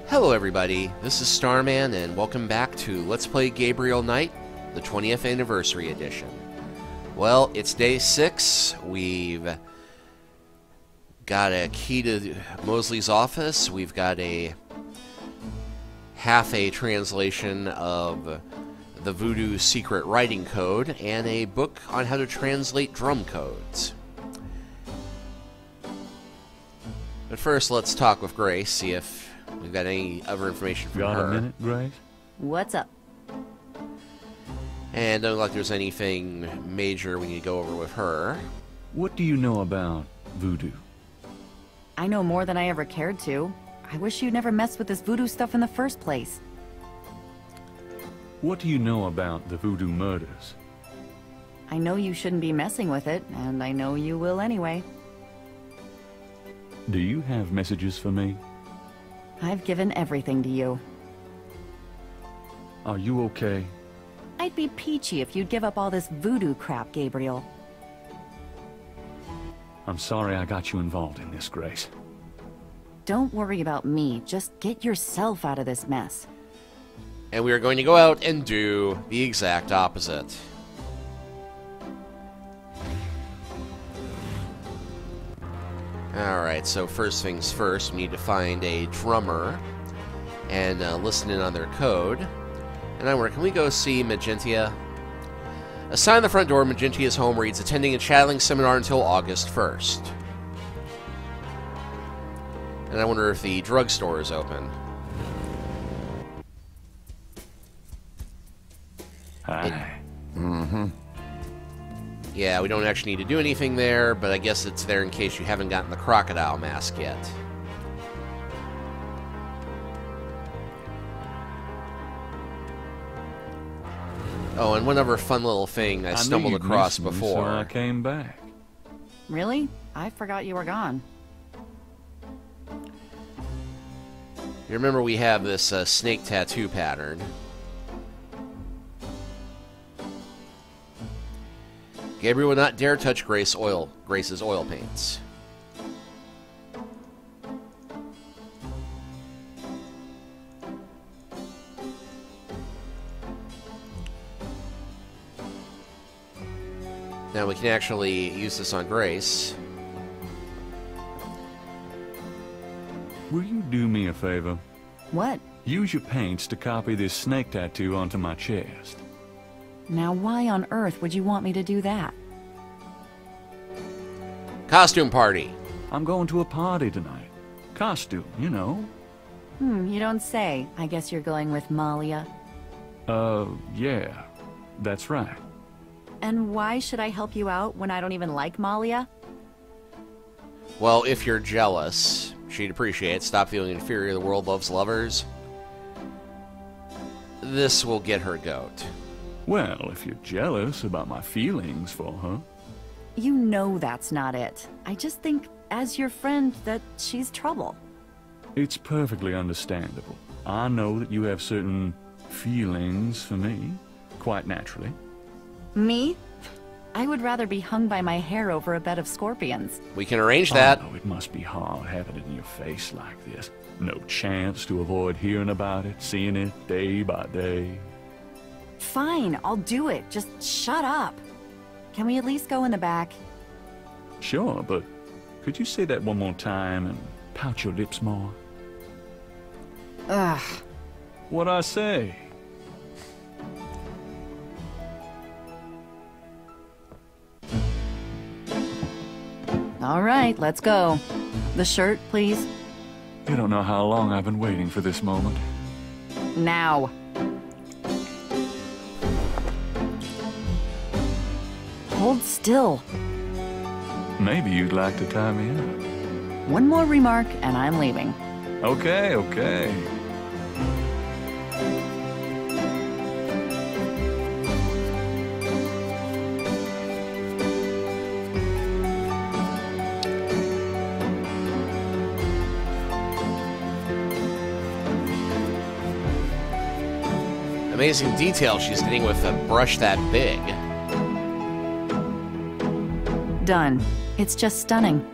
Hello everybody, this is Starman and welcome back to Let's Play Gabriel Night, the 20th Anniversary Edition. Well, it's day 6, we've got a key to Mosley's office, we've got half a translation of the Voodoo secret writing code, and a book on how to translate drum codes. But first, let's talk with Grace, see if we've got any other information from her. Got a minute, Grace? What's up? And don't look like there's anything major we need to go over with her. What do you know about voodoo? I know more than I ever cared to. I wish you'd never messed with this voodoo stuff in the first place. What do you know about the voodoo murders? I know you shouldn't be messing with it, and I know you will anyway. Do you have messages for me? I've given everything to you. Are you okay? I'd be peachy if you'd give up all this voodoo crap, Gabriel. I'm sorry I got you involved in this, Grace. Don't worry about me. Just get yourself out of this mess. And we are going to go out and do the exact opposite. Alright, so first things first, we need to find a drummer and listen in on their code. And then can we go see Magentia? A sign on the front door of Magentia's home reads, attending a channeling seminar until August 1st. And I wonder if the drugstore is open. Hi. Yeah, we don't actually need to do anything there, but I guess it's there in case you haven't gotten the crocodile mask yet. Oh, and one other fun little thing I stumbled across before. So I came back. Really? I forgot you were gone. You remember we have this snake tattoo pattern. Gabriel would not dare touch Grace's oil paints. Now we can actually use this on Grace. Will you do me a favor? What? Use your paints to copy this snake tattoo onto my chest. Now why on earth would you want me to do that? Costume party. I'm going to a party tonight. Costume, you know. You don't say. I guess you're going with Malia. Yeah. That's right. And why should I help you out when I don't even like Malia? Well, if you're jealous, she'd appreciate it. Stop feeling inferior. The world loves lovers. This will get her goat. Well, if you're jealous about my feelings for her. You know that's not it. I just think, as your friend, that she's trouble. It's perfectly understandable. I know that you have certain feelings for me, quite naturally. Me? I would rather be hung by my hair over a bed of scorpions. We can arrange that. Oh, it must be hard having it in your face like this. No chance to avoid hearing about it, seeing it day by day. Fine, I'll do it. Just shut up. Can we at least go in the back? Sure, but could you say that one more time and pout your lips more? Ugh. What'd I say? All right, let's go. The shirt, please. You don't know how long I've been waiting for this moment. Now. Hold still. Maybe you'd like to tie me up. One more remark, and I'm leaving. Okay, okay. Amazing detail she's getting with a brush that big. Done. It's just stunning.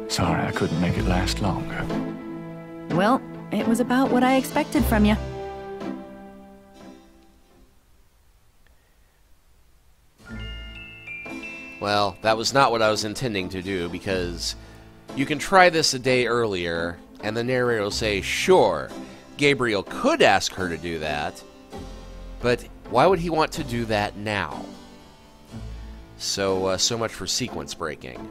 Sorry I couldn't make it last longer. Well, it was about what I expected from you. Well, that was not what I was intending to do, because you can try this a day earlier, and the narrator will say, sure, Gabriel could ask her to do that, but why would he want to do that now? So much for sequence breaking.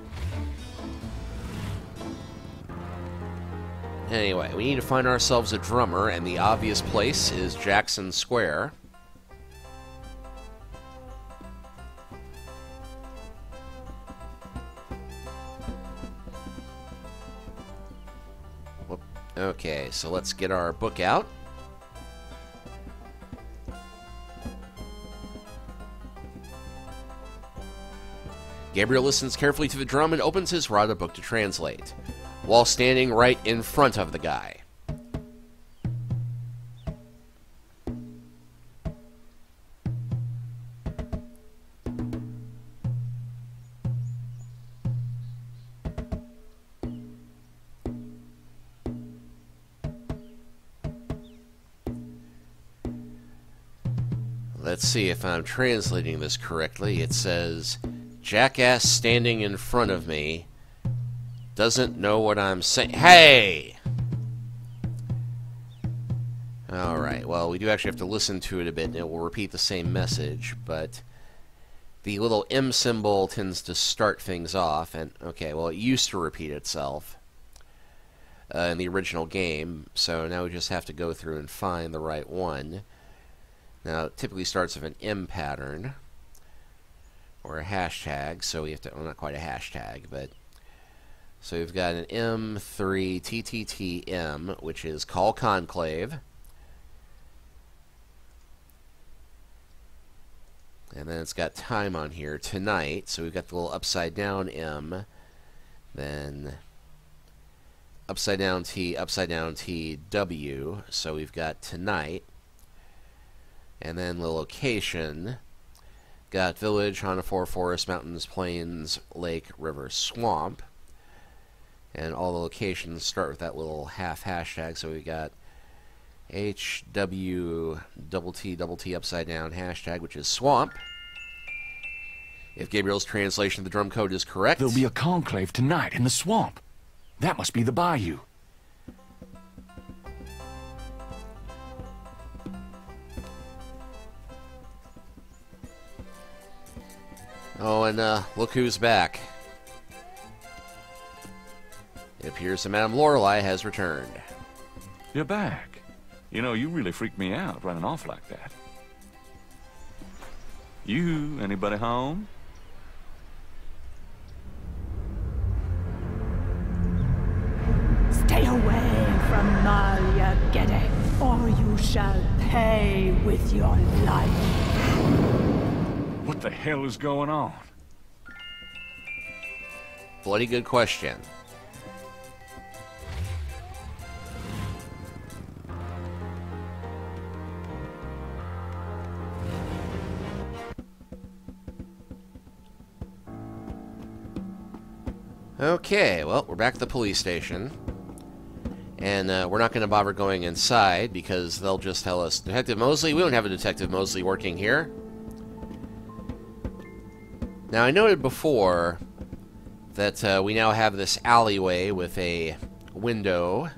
Anyway, we need to find ourselves a drummer, and the obvious place is Jackson Square. Okay, so let's get our book out. Gabriel listens carefully to the drum and opens his Rada book to translate, while standing right in front of the guy. Let's see if I'm translating this correctly. It says, jackass standing in front of me doesn't know what I'm saying. Hey! Alright, well, we do actually have to listen to it a bit, and it will repeat the same message, but the little M symbol tends to start things off, and, okay, well, it used to repeat itself in the original game, so now we just have to go through and find the right one. Now, it typically starts with an M pattern, or a hashtag, so we have to, well, not quite a hashtag, but, so we've got an M3TTTM, which is call conclave, and then it's got time on here, tonight, so we've got the little upside down M, then upside down T, W, so we've got tonight, and then the location, got village, Hanafor, forest, mountains, plains, lake, river, swamp. And all the locations start with that little hashtag. So we got HW double T upside down hashtag, which is swamp. If Gabriel's translation of the drum code is correct, There'll be a conclave tonight in the swamp. That must be the bayou. oh, and look who's back. It appears that Madame Lorelei has returned. You're back. You know, you really freaked me out running off like that. You, anybody home? Stay away from Malia Gede, or you shall pay with your life. What the hell is going on? Bloody good question. Okay, well, we're back at the police station. And we're not going to bother going inside because they'll just tell us, Detective Mosley? We don't have a Detective Mosley working here. Now, I noted before that we now have this alleyway with a window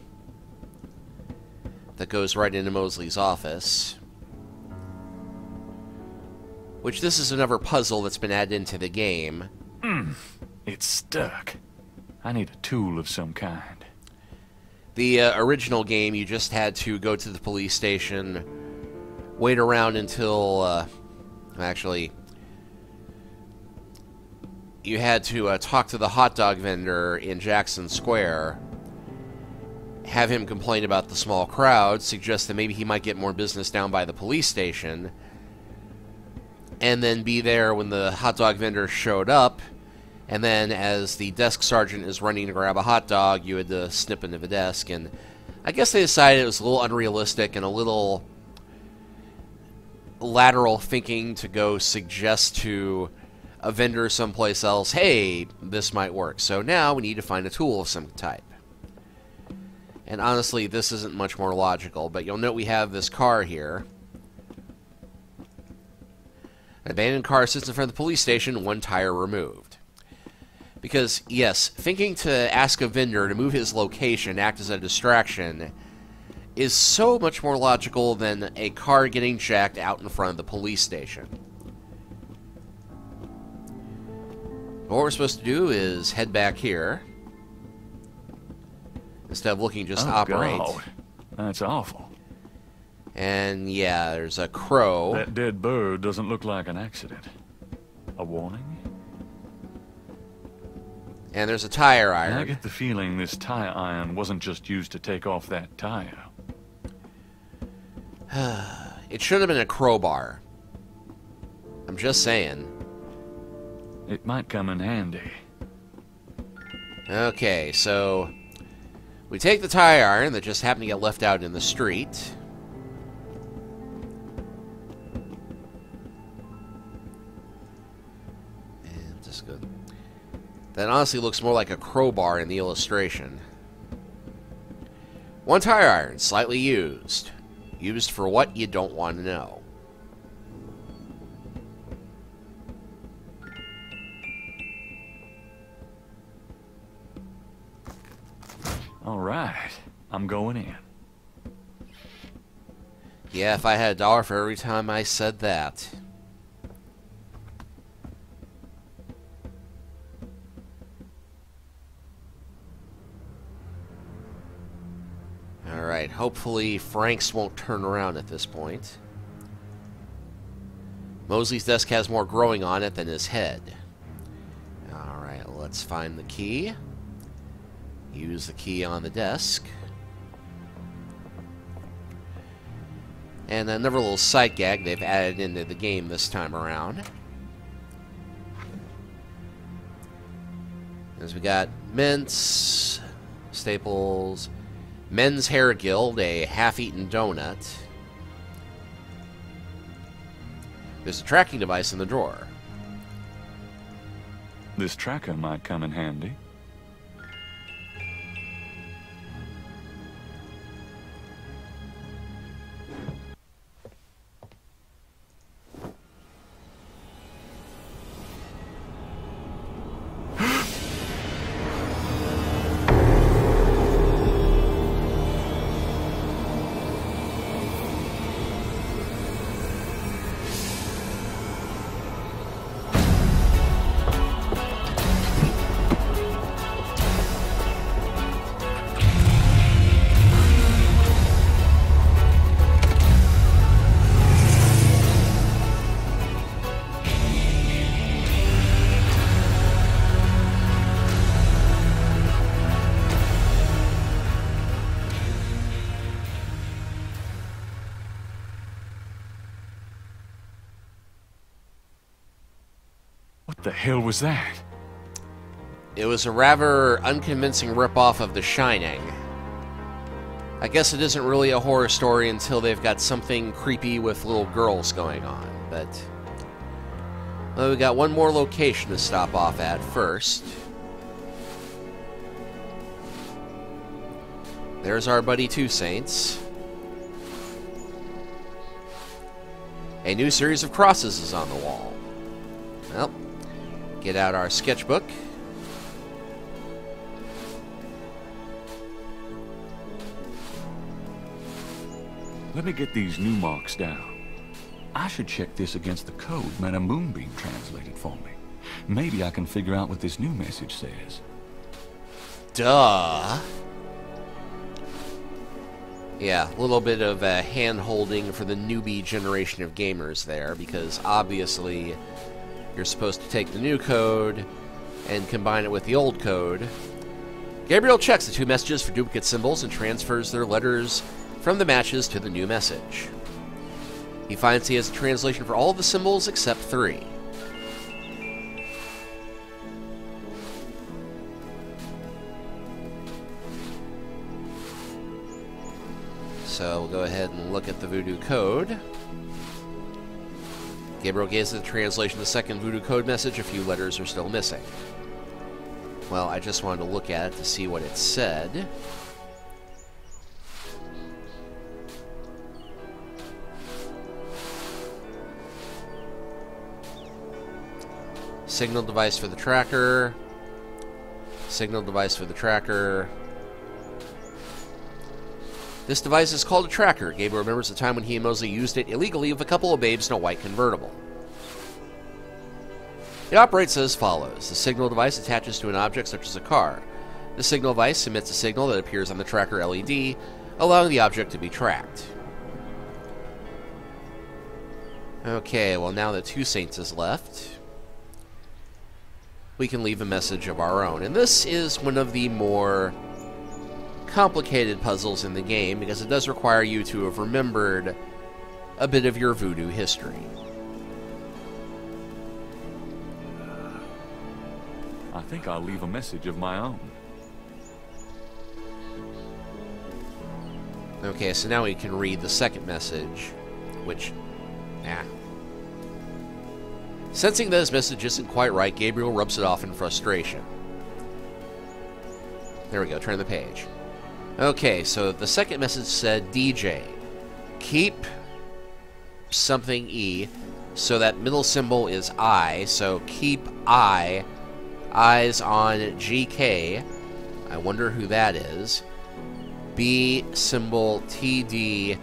that goes right into Mosley's office. Which, this is another puzzle that's been added into the game. It's stuck. I need a tool of some kind. The original game, you just had to go to the police station, wait around until, actually, you had to talk to the hot dog vendor in Jackson Square, have him complain about the small crowd, suggest that maybe he might get more business down by the police station, and then be there when the hot dog vendor showed up. And then, as the desk sergeant is running to grab a hot dog, you had to snip into the desk. And I guess they decided it was a little unrealistic and a little lateral thinking to go suggest to a vendor someplace else, hey, this might work. So now we need to find a tool of some type. And honestly, this isn't much more logical, but you'll note we have this car here. An abandoned car sits in front of the police station, one tire removed. Because, yes, thinking to ask a vendor to move his location, act as a distraction, is so much more logical than a car getting jacked out in front of the police station. What we're supposed to do is head back here, instead of looking just operate. God. That's awful. And yeah, there's a crow. That dead bird doesn't look like an accident. A warning? And there's a tire iron. I get the feeling this tire iron wasn't just used to take off that tire. It should have been a crowbar. I'm just saying. It might come in handy. Okay, so we take the tire iron that just happened to get left out in the street. And just go. That honestly looks more like a crowbar in the illustration. One tire iron, slightly used. Used for what you don't want to know. All right, I'm going in. Yeah, if I had $1 for every time I said that. Alright, hopefully Frank's won't turn around at this point. Mosley's desk has more growing on it than his head. Alright, let's find the key. Use the key on the desk. And another little sight gag they've added into the game this time around. As we got mints, Staples, Men's Hair Guild, a half-eaten donut. There's a tracking device in the drawer. This tracker might come in handy. What the hell was that? It was a rather unconvincing ripoff of The Shining. I guess it isn't really a horror story until they've got something creepy with little girls going on, but... well, we got one more location to stop off at first. There's our buddy Two Saints. A new series of crosses is on the wall. Well, get out our sketchbook. Let me get these new marks down. I should check this against the code Madame Moonbeam translated for me. Maybe I can figure out what this new message says. Duh. Yeah, a little bit of hand-holding for the newbie generation of gamers there, because obviously you're supposed to take the new code and combine it with the old code. Gabriel checks the two messages for duplicate symbols and transfers their letters from the matches to the new message. He finds he has a translation for all of the symbols except 3. So we'll go ahead and look at the Voodoo code. Gabriel gazes at the translation of the second Voodoo code message. A few letters are still missing. Well, I just wanted to look at it to see what it said. Signal device for the tracker. Signal device for the tracker. This device is called a tracker. Gabriel remembers the time when he and Mosley used it illegally with a couple of babes in a white convertible. It operates as follows. The signal device attaches to an object such as a car. The signal device emits a signal that appears on the tracker LED, allowing the object to be tracked. Okay, well now that Two Saints is left, we can leave a message of our own. And this is one of the more complicated puzzles in the game because it does require you to have remembered a bit of your voodoo history. I think I'll leave a message of my own. Okay, so now we can read the second message, which... Sensing that his message isn't quite right, Gabriel rubs it off in frustration. There we go, turn the page. Okay, so the second message said, DJ, keep something E, so that middle symbol is I, so keep I, eyes on GK, I wonder who that is, B symbol TD,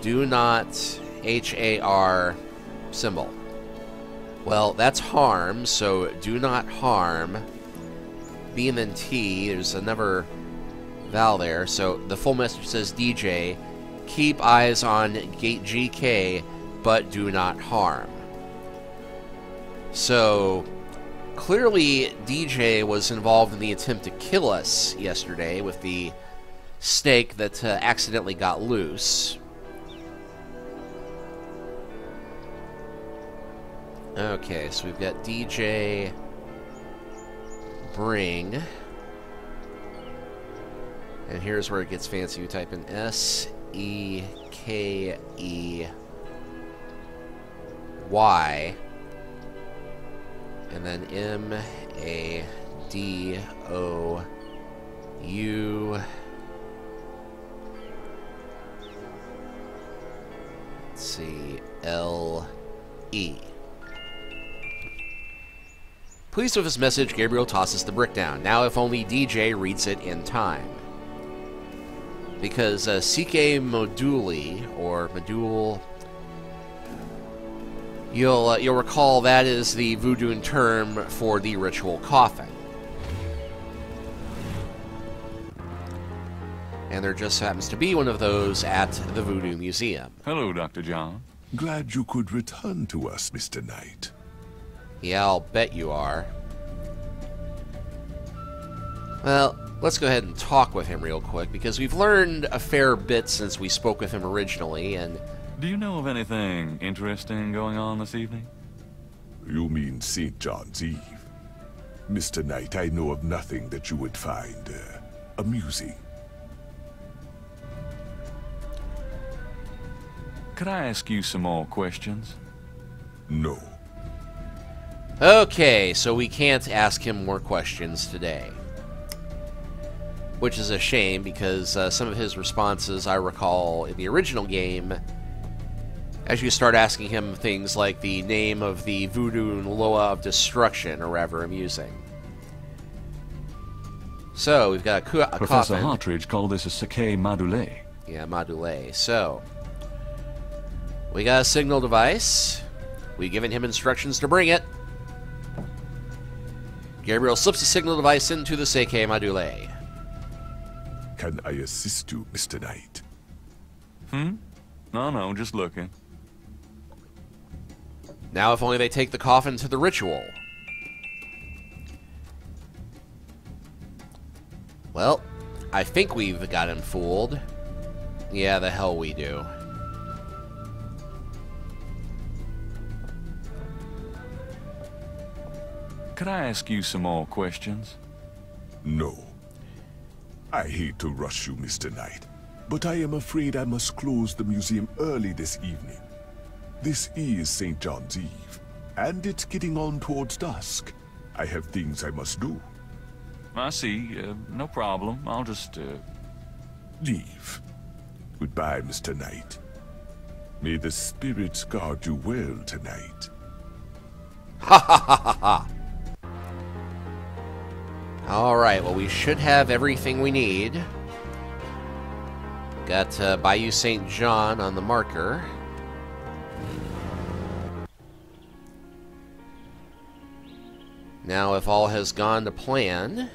do not HAR symbol. Well, that's harm, so do not harm, B and then T, there's another vowel there, so the full message says DJ, keep eyes on gate GK, but do not harm. So, clearly DJ was involved in the attempt to kill us yesterday with the snake that accidentally got loose. Okay, so we've got DJ bring. And here's where it gets fancy. You type in SEKEY and then MADOU. Let's see, LE. Pleased with his message, Gabriel tosses the brick down. Now if only DJ reads it in time. Because CK Moduli, or Module, you'll recall that is the voodoo term for the ritual coffin. And there just happens to be one of those at the Voodoo Museum. Hello, Dr. John. Glad you could return to us, Mr. Knight. Yeah, I'll bet you are. Well, let's go ahead and talk with him real quick, because we've learned a fair bit since we spoke with him originally, and... Do you know of anything interesting going on this evening? You mean St. John's Eve? Mr. Knight, I know of nothing that you would find amusing. Could I ask you some more questions? No. Okay, so we can't ask him more questions today. Which is a shame, because some of his responses, I recall, in the original game, as you start asking him things like the name of the Voodoo Loa of Destruction, are rather amusing. So, we've got a Professor coffin. Hartridge called this a Sakei Madule. Yeah, Madule. So, we got a signal device. We've given him instructions to bring it. Gabriel slips the signal device into the Sakei Madule. Can I assist you, Mr. Knight? No, just looking. Now if only they take the coffin to the ritual. Well, I think we've got him fooled. Yeah, the hell we do. Could I ask you some more questions? No. I hate to rush you, Mr. Knight, but I am afraid I must close the museum early this evening. This is St. John's Eve, and it's getting on towards dusk. I have things I must do. I see. No problem. I'll just, Leave. Goodbye, Mr. Knight. May the spirits guard you well tonight. Ha ha ha ha ha! Alright, well, we should have everything we need. Got Bayou St John on the marker. Now, if all has gone to plan...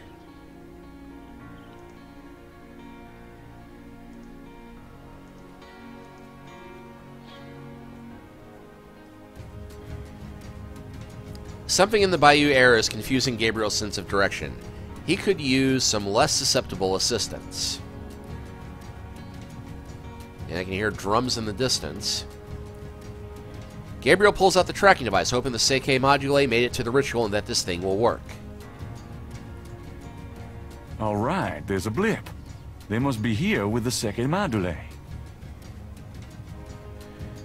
Something in the Bayou air is confusing Gabriel's sense of direction. He could use some less susceptible assistance. And I can hear drums in the distance. Gabriel pulls out the tracking device, hoping the Seike Module made it to the ritual and that this thing will work. All right, there's a blip. They must be here with the Seike Module.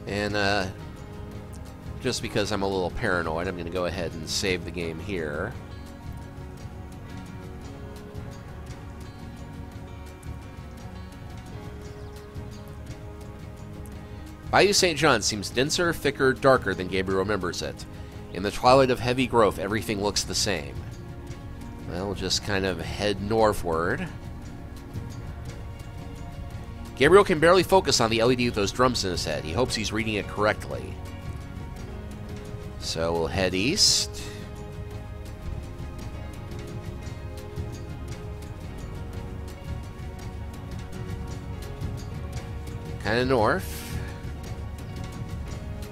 And, just because I'm a little paranoid, I'm going to go ahead and save the game here. Bayou St John seems denser, thicker, darker than Gabriel remembers it. In the twilight of heavy growth, everything looks the same. Well, we'll just kind of head northward. Gabriel can barely focus on the LED with those drums in his head. He hopes he's reading it correctly. So we'll head east. Kind of north.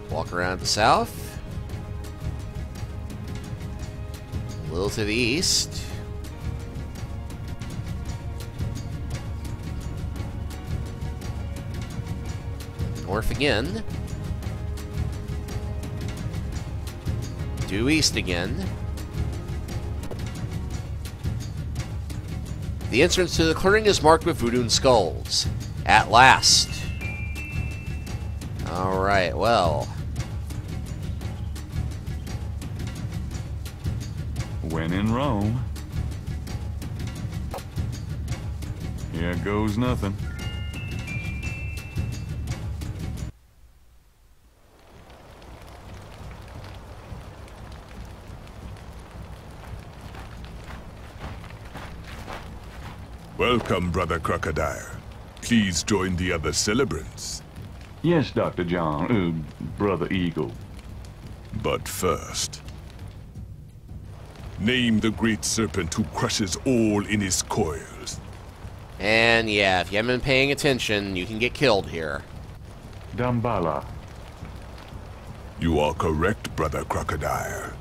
Walk around to the south. A little to the east. North again. Due east again. The entrance to the clearing is marked with voodoo skulls. At last. Alright, well. When in Rome. Here goes nothing. Welcome, Brother Crocodile. Please join the other celebrants. Yes, Dr. John, Brother Eagle. But first, name the great serpent who crushes all in his coils. And yeah, if you haven't been paying attention, you can get killed here. Damballa. You are correct, Brother Crocodile.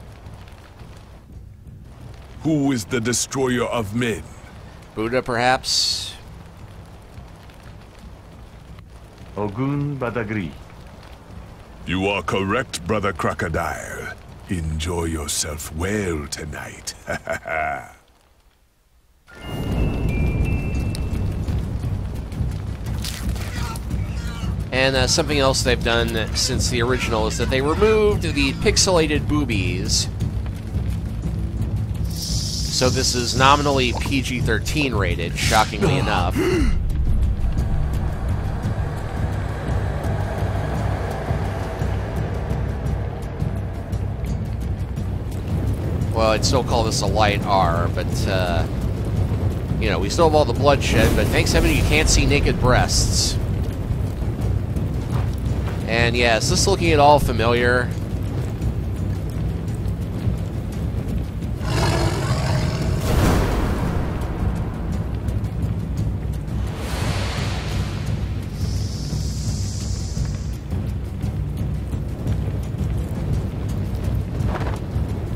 Who is the destroyer of men? Buddha, perhaps? Ogun Badagri. You are correct, Brother Crocodile. Enjoy yourself well tonight. And something else they've done since the original is that they removed the pixelated boobies. So this is nominally PG-13 rated, shockingly enough. Well, I'd still call this a light R, but, you know, we still have all the bloodshed, but thanks heaven you can't see naked breasts. And yeah, is this looking at all familiar?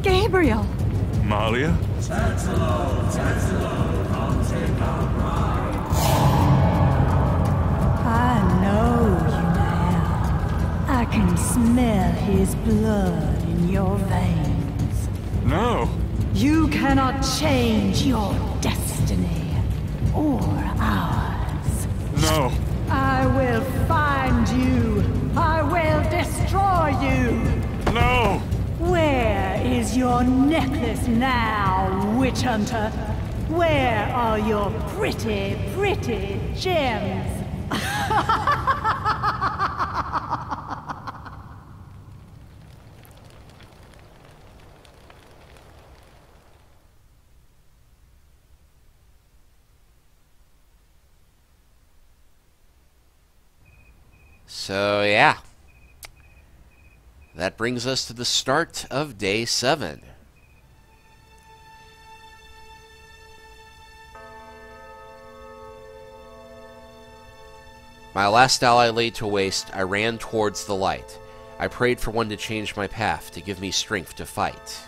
Gabriel! Malia? I know you now. I can smell his blood in your veins. No! You cannot change your destiny, or ours. No! I will find you. I will destroy you. No! Where is your necklace now, witch hunter? Where are your pretty, pretty gems? So, yeah. That brings us to the start of day 7. My last ally laid to waste, I ran towards the light. I prayed for one to change my path, to give me strength to fight.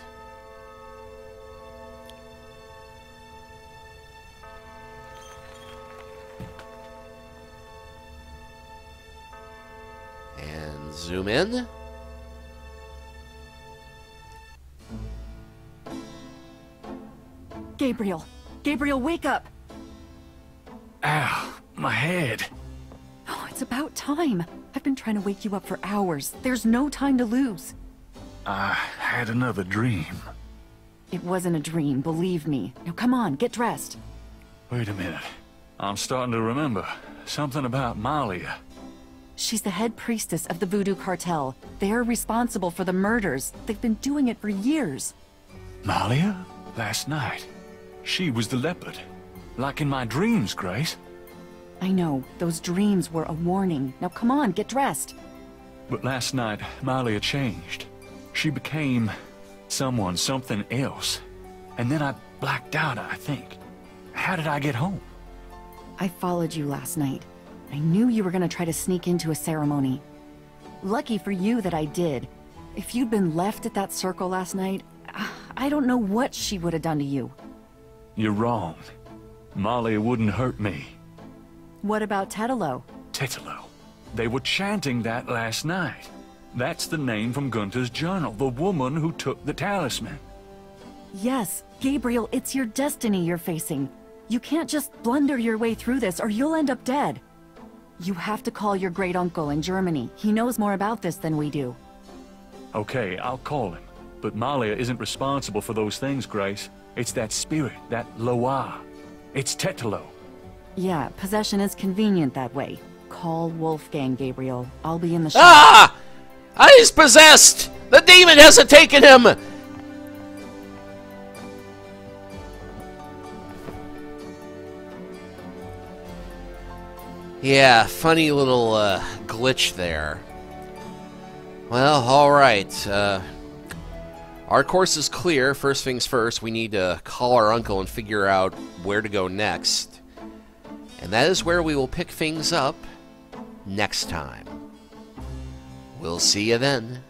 And zoom in. Gabriel! Gabriel, wake up! Ow, my head. Oh, it's about time. I've been trying to wake you up for hours. There's no time to lose. I had another dream. It wasn't a dream, believe me. Now come on, get dressed. Wait a minute. I'm starting to remember. Something about Malia. She's the head priestess of the Voodoo cartel. They're responsible for the murders. They've been doing it for years. Malia? Last night. She was the leopard. Like in my dreams, Grace. I know, those dreams were a warning. Now come on, get dressed. But last night, Malia changed. She became something else. And then I blacked out, I think. How did I get home? I followed you last night. I knew you were gonna try to sneak into a ceremony. Lucky for you that I did. If you'd been left at that circle last night, I don't know what she would have done to you. You're wrong. Malia wouldn't hurt me. What about Tetelo? Tetelo. They were chanting that last night. That's the name from Gunther's journal, the woman who took the talisman. Yes, Gabriel, it's your destiny you're facing. You can't just blunder your way through this or you'll end up dead. You have to call your great-uncle in Germany. He knows more about this than we do. Okay, I'll call him. But Malia isn't responsible for those things, Grace. It's that spirit, that Loa. It's Tetelo. Yeah, possession is convenient that way. Call Wolfgang, Gabriel. I'll be in the shop. Ah! He's possessed! The demon hasn't taken him! Yeah, funny little glitch there. Well, alright. Our course is clear. First things first, we need to call our uncle and figure out where to go next. And that is where we will pick things up next time. We'll see you then.